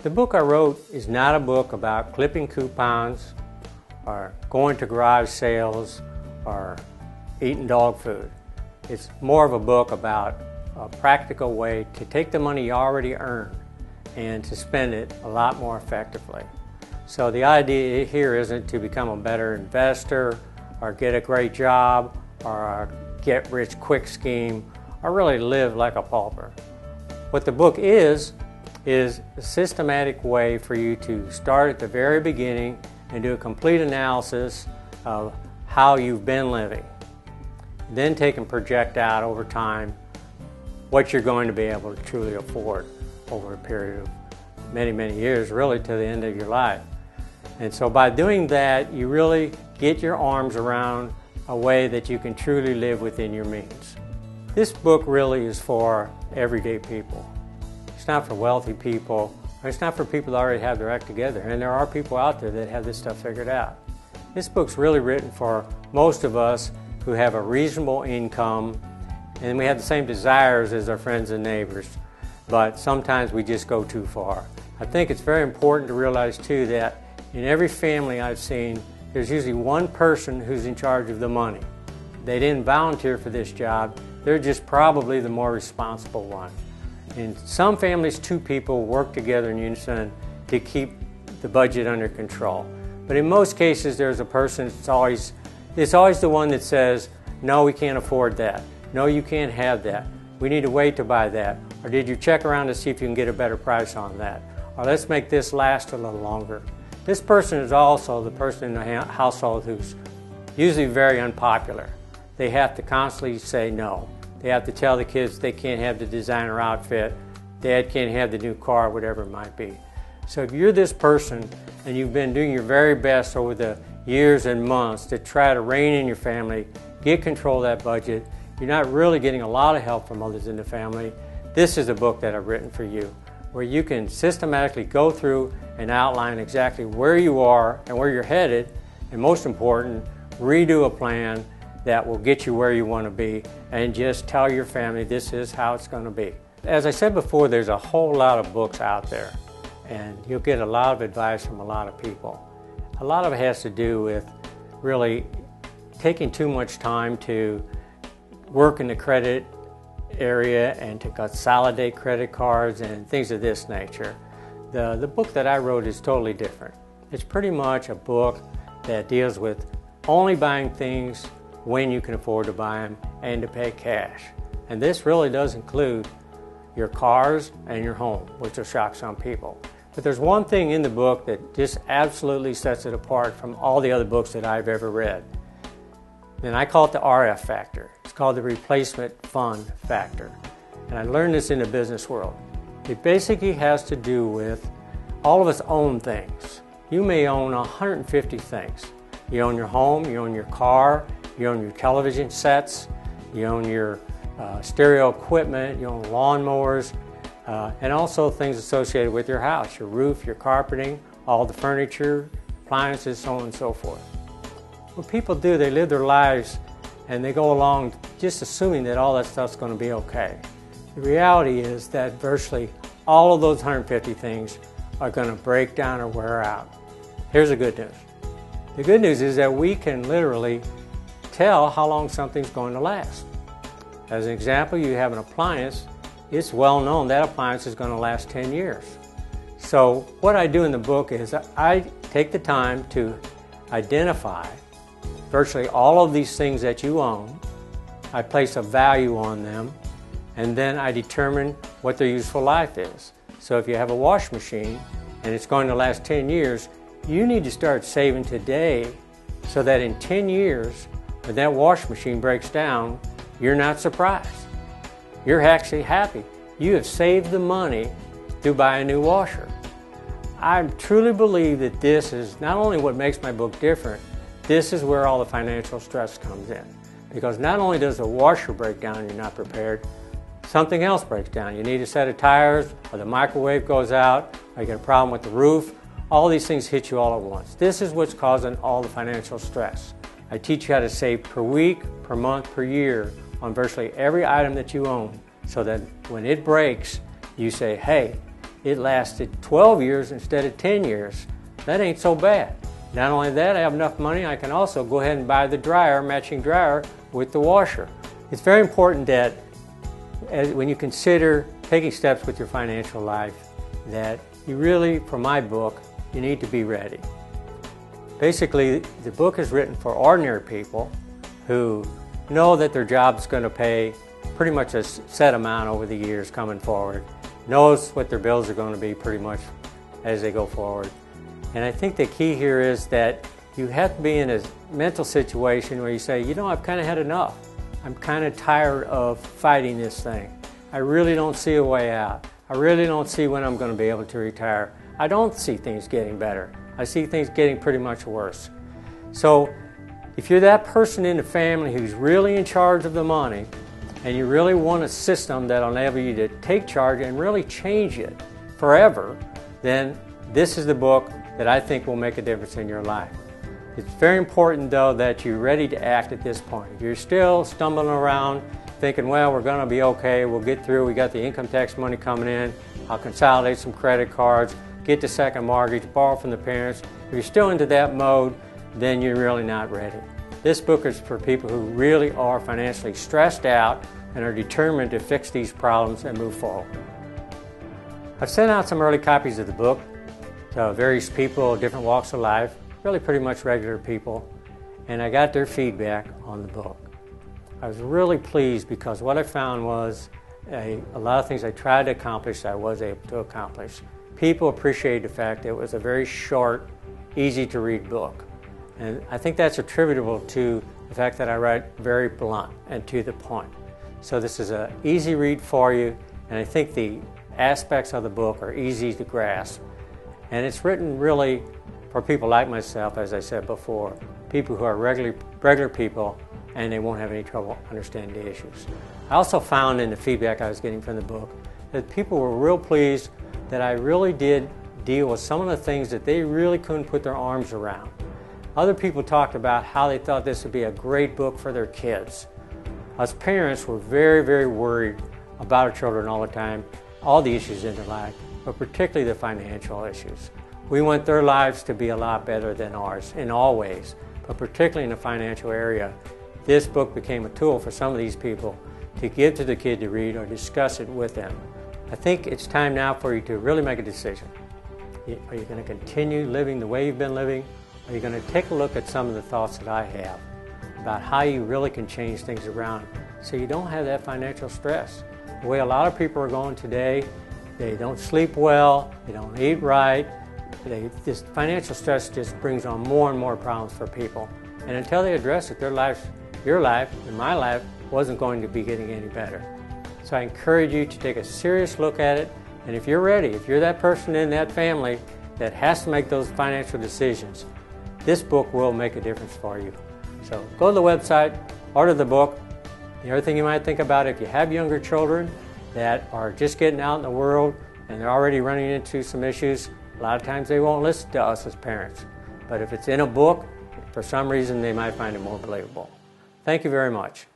The book I wrote is not a book about clipping coupons or going to garage sales or eating dog food. It's more of a book about a practical way to take the money you already earn and to spend it a lot more effectively. So the idea here isn't to become a better investor or get a great job or a get-rich-quick scheme or really live like a pauper. What the book is a systematic way for you to start at the very beginning and do a complete analysis of how you've been living. Then take and project out over time what you're going to be able to truly afford over a period of many, many years, really to the end of your life. And so by doing that, you really get your arms around a way that you can truly live within your means. This book really is for everyday people. It's not for wealthy people, or it's not for people that already have their act together. And there are people out there that have this stuff figured out. This book's really written for most of us who have a reasonable income, and we have the same desires as our friends and neighbors, but sometimes we just go too far. I think it's very important to realize too that in every family I've seen, there's usually one person who's in charge of the money. They didn't volunteer for this job, they're just probably the more responsible one. In some families, two people work together in unison to keep the budget under control. But in most cases, there's a person it's always the one that says, no, we can't afford that. No, you can't have that. We need to wait to buy that. Or did you check around to see if you can get a better price on that? Or let's make this last a little longer. This person is also the person in the household who's usually very unpopular. They have to constantly say no. They have to tell the kids they can't have the designer outfit, Dad can't have the new car, whatever it might be. So if you're this person and you've been doing your very best over the years and months to try to rein in your family, get control of that budget, you're not really getting a lot of help from others in the family, this is a book that I've written for you, where you can systematically go through and outline exactly where you are and where you're headed, and most important, redo a plan that will get you where you want to be, and just tell your family this is how it's going to be. As I said before, there's a whole lot of books out there, and you'll get a lot of advice from a lot of people. A lot of it has to do with really taking too much time to work in the credit area and to consolidate credit cards and things of this nature. The book that I wrote is totally different. It's pretty much a book that deals with only buying things when you can afford to buy them and to pay cash. And this really does include your cars and your home, which will shock some people. But there's one thing in the book that just absolutely sets it apart from all the other books that I've ever read. And I call it the RF factor. It's called the replacement fund factor. And I learned this in the business world. It basically has to do with all of us own things. You may own 150 things. You own your home, you own your car, you own your television sets, you own your stereo equipment, you own lawnmowers, and also things associated with your house, your roof, your carpeting, all the furniture, appliances, so on and so forth. What people do, they live their lives and they go along just assuming that all that stuff's going to be okay. The reality is that virtually all of those 150 things are going to break down or wear out. Here's the good news. The good news is that we can literally tell how long something's going to last. As an example, you have an appliance, it's well known that appliance is going to last 10 years. So what I do in the book is I take the time to identify virtually all of these things that you own, I place a value on them, and then I determine what their useful life is. So if you have a washing machine and it's going to last 10 years, you need to start saving today so that in 10 years, when that washing machine breaks down, you're not surprised. You're actually happy. You have saved the money to buy a new washer. I truly believe that this is not only what makes my book different, this is where all the financial stress comes in. Because not only does the washer break down and you're not prepared, something else breaks down. You need a set of tires, or the microwave goes out, or you get a problem with the roof. All these things hit you all at once. This is what's causing all the financial stress. I teach you how to save per week, per month, per year on virtually every item that you own, so that when it breaks, you say, hey, it lasted 12 years instead of 10 years. That ain't so bad. Not only that, I have enough money, I can also go ahead and buy the dryer, matching dryer with the washer. It's very important that when you consider taking steps with your financial life, that you really, for my book, you need to be ready. Basically, the book is written for ordinary people who know that their job's going to pay pretty much a set amount over the years coming forward, knows what their bills are going to be pretty much as they go forward. And I think the key here is that you have to be in a mental situation where you say, you know, I've kind of had enough. I'm kind of tired of fighting this thing. I really don't see a way out. I really don't see when I'm going to be able to retire. I don't see things getting better. I see things getting pretty much worse. So if you're that person in the family who's really in charge of the money, and you really want a system that'll enable you to take charge and really change it forever, then this is the book that I think will make a difference in your life. It's very important, though, that you're ready to act at this point. If you're still stumbling around thinking, well, we're going to be okay, we'll get through, we got the income tax money coming in, I'll consolidate some credit cards, get the second mortgage, borrow from the parents. If you're still into that mode, then you're really not ready. This book is for people who really are financially stressed out and are determined to fix these problems and move forward. I've sent out some early copies of the book to various people, different walks of life, really pretty much regular people, and I got their feedback on the book. I was really pleased because what I found was a lot of things I tried to accomplish I was able to accomplish. People appreciated the fact that it was a very short, easy to read book. And I think that's attributable to the fact that I write very blunt and to the point. So this is an easy read for you, and I think the aspects of the book are easy to grasp. And it's written really for people like myself, as I said before, people who are regular people and they won't have any trouble understanding the issues. I also found in the feedback I was getting from the book that people were real pleased that I really did deal with some of the things that they really couldn't put their arms around. Other people talked about how they thought this would be a great book for their kids. Us parents were very, very worried about our children all the time, all the issues in their life, but particularly the financial issues. We want their lives to be a lot better than ours in all ways, but particularly in the financial area. This book became a tool for some of these people to give to the kid to read or discuss it with them. I think it's time now for you to really make a decision. Are you going to continue living the way you've been living? Are you going to take a look at some of the thoughts that I have about how you really can change things around so you don't have that financial stress? The way a lot of people are going today, they don't sleep well, they don't eat right. This financial stress just brings on more and more problems for people. And until they address it, their life, your life, and my life wasn't going to be getting any better. So I encourage you to take a serious look at it. And if you're ready, if you're that person in that family that has to make those financial decisions, this book will make a difference for you. So go to the website, order the book. The other thing you might think about, if you have younger children that are just getting out in the world and they're already running into some issues, a lot of times they won't listen to us as parents. But if it's in a book, for some reason they might find it more believable. Thank you very much.